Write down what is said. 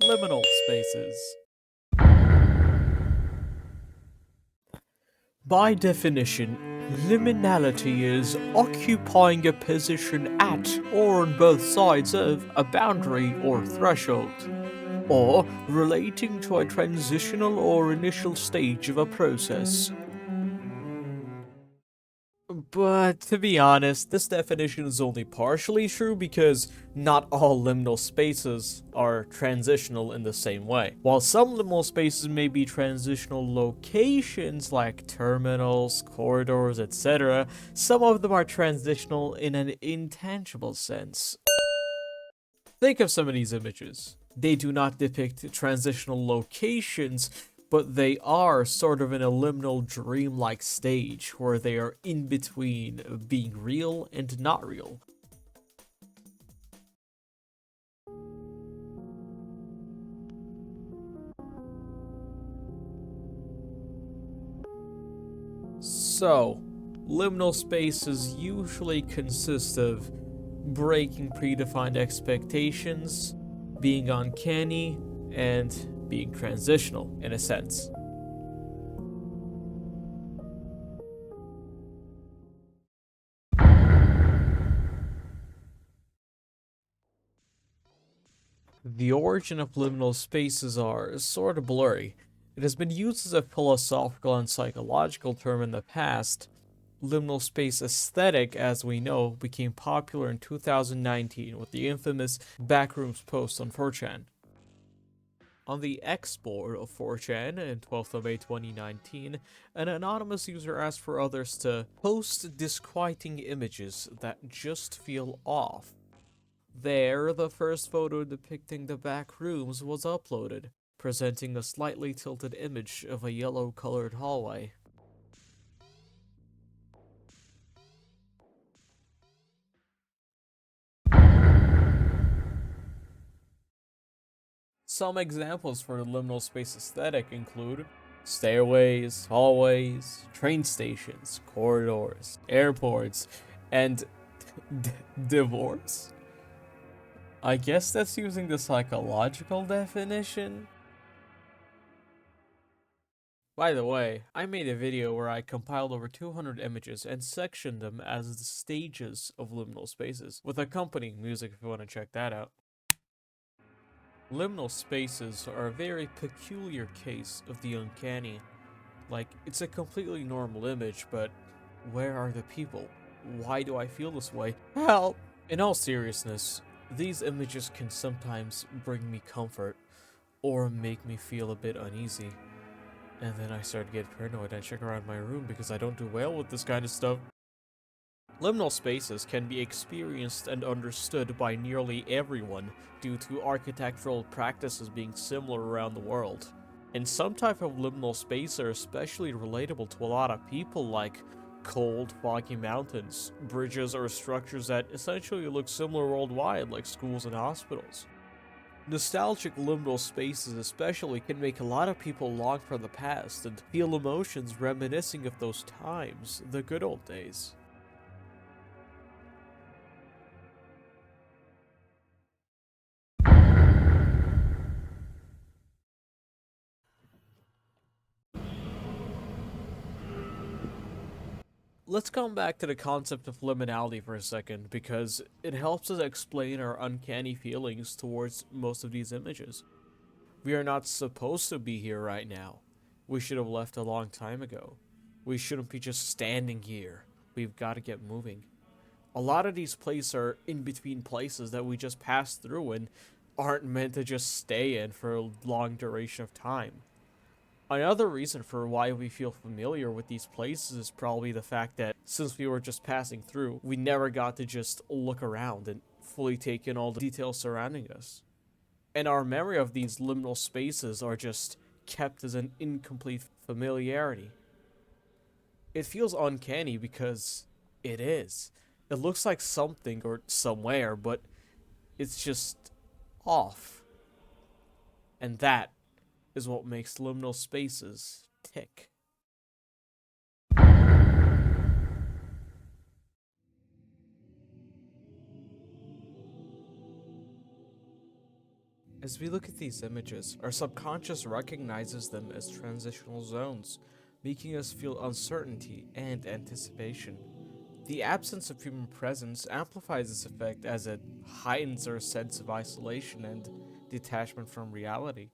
Liminal Spaces. By definition, liminality is occupying a position at or on both sides of a boundary or threshold, or relating to a transitional or initial stage of a process. But to be honest, this definition is only partially true because not all liminal spaces are transitional in the same way. While some liminal spaces may be transitional locations like terminals, corridors, etc., some of them are transitional in an intangible sense. Think of some of these images. They do not depict transitional locations, but they are sort of in a liminal dreamlike stage where they are in between being real and not real. So, liminal spaces usually consist of breaking predefined expectations, being uncanny, and being transitional in a sense. The origin of liminal spaces are sort of blurry. It has been used as a philosophical and psychological term in the past. Liminal space aesthetic, as we know, became popular in 2019 with the infamous Backrooms post on 4chan. On the X board of 4chan in 12th of May 2019, an anonymous user asked for others to post disquieting images that just feel off. There, the first photo depicting the back rooms was uploaded, presenting a slightly tilted image of a yellow-colored hallway. Some examples for the liminal space aesthetic include stairways, hallways, train stations, corridors, airports, and divorce? I guess that's using the psychological definition? By the way, I made a video where I compiled over 200 images and sectioned them as the stages of liminal spaces, with accompanying music if you want to check that out. Liminal spaces are a very peculiar case of the uncanny. Like, it's a completely normal image, but where are the people? Why do I feel this way? Help! In all seriousness, these images can sometimes bring me comfort, or make me feel a bit uneasy. And then I start to get paranoid and check around my room because I don't do well with this kind of stuff. Liminal spaces can be experienced and understood by nearly everyone due to architectural practices being similar around the world. And some type of liminal spaces are especially relatable to a lot of people, like cold, foggy mountains, bridges, or structures that essentially look similar worldwide, like schools and hospitals. Nostalgic liminal spaces especially can make a lot of people long for the past and feel emotions reminiscing of those times, the good old days. Let's come back to the concept of liminality for a second, because it helps us explain our uncanny feelings towards most of these images. We are not supposed to be here right now. We should have left a long time ago. We shouldn't be just standing here. We've got to get moving. A lot of these places are in-between places that we just pass through and aren't meant to just stay in for a long duration of time. Another reason for why we feel familiar with these places is probably the fact that since we were just passing through, we never got to just look around and fully take in all the details surrounding us. And our memory of these liminal spaces are just kept as an incomplete familiarity. It feels uncanny because it is. It looks like something or somewhere, but it's just off. And that is what makes liminal spaces tick. As we look at these images, our subconscious recognizes them as transitional zones, making us feel uncertainty and anticipation. The absence of human presence amplifies this effect as it heightens our sense of isolation and detachment from reality.